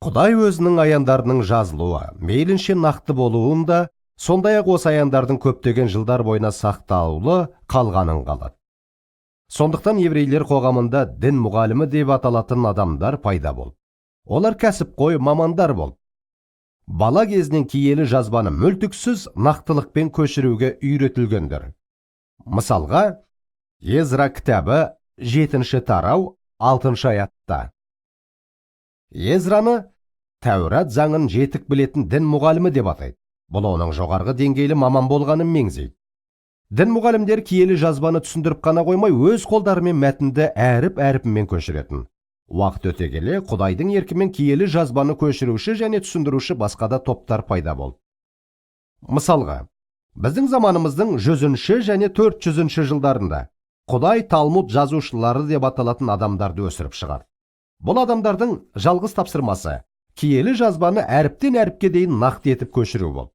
Құдай өзінің аяндарының жазылуы, мейлінше нақты болуын да, сондай-ақ осы аяндардың көптеген жылдар бойына сақтаулы қалғанын қалады. Сондықтан еврейлер қоғамында дін мұғалімі деп аталатын адамдар пайда болды. Олар кәсіпқой мамандар болды. Бала кезінен киелі жазбаны мүлтіксіз нақтылықпен көшіруге үйретілгендер. Мысалға, Езра кітабы 7-ші тарау 6-шы аятта. Езраны Тәурат заңын жетік білетін дін мұғалімі деп атайды. Бұл оның жоғарғы деңгейлі маман болғанын меңзейді. Дін мұғалімдер киелі жазбаны түсіндіріп қана қоймай, өз қолдарымен мәтінді әріп-әріпімен көшіретін. Уақыт өте келе, Құдайдың еркімен киелі жазбаны көшіруші және түсіндіруші басқа да топтар пайда болды. Мысалға, біздің заманымыздың 100-ші және 400-ші жылдарында Құдай Талмуд жазушылары деп аталатын адамдарды өсіріп шығарды. Бұл адамдардың жалғыз тапсырмасы киелі жазбаны әріптен әріпке дейін нақты етіп көшіру болды.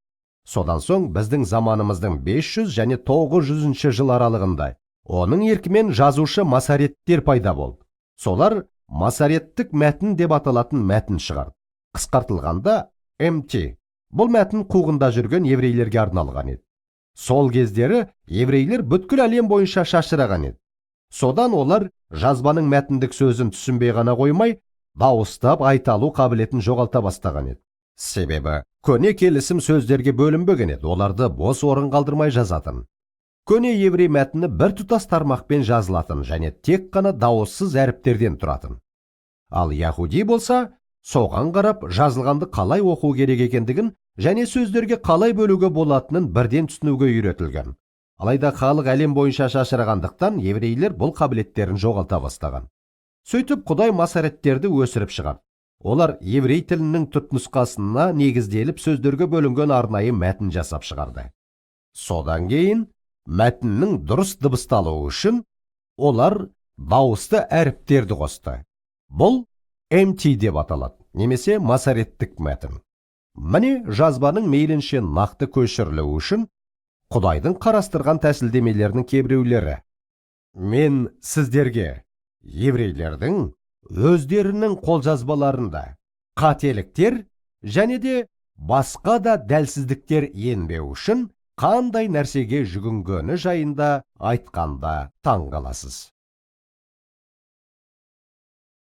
Содан соң біздің заманымыздың 500 және 900-ші жыл аралығында оның еркімен жазушы масареттер пайда болды. Солар масареттік мәтін деп аталатын мәтін шығарды. Қысқартылғанда МТ. Бұл мәтін қуғында жүрген еврейлерге арналған еді. Сол кездері еврейлер бүткіл әлем бойынша шашыраған еді. Содан олар жазбаның мәтіндік сөзін түсінбей ғана қоймай, дауыстап айталу қабілетін жоғалта бастаған еді. Себебі көне келісім сөздерге бөлінбеген еді, оларды бос орын қалдырмай жазатын. Көне еврей мәтіні бір тұтас тармақпен жазылатын және тек қана дауыссыз әріптерден тұратын. Ал яхуди болса, соған қарап жазылғанды қалай оқу керек екендігін және сөздерге қалай бөлуге болатынын бірден түсінуге үйретілген. Алайда халық әлем бойынша шашырағандықтан еврейлер бұл қабілеттерін жоғалта бастаған. Сөйтіп Құдай масареттерді өсіріп шығарды. Олар еврей тілінің түпнұсқасына негізделіп сөздерге бөлінген арнайы мәтін жасап шығарды. Содан кейін мәтіннің дұрыс дыбысталуы үшін олар дауысты әріптерді қосты. Бұл МТ деп аталады, немесе масареттік мәтін. Міне жазбаның мейлінше нақты көшірілуі үшін Құдайдың қарастырған тәсілдемелерінің кейбіреулері. Мен сіздерге еврейлердің өздерінің қолжазбаларында қателіктер және де басқа да дәлсіздіктер енбеу үшін қандай нәрсеге жүгінгені жайында айтқанда таң қаласыз.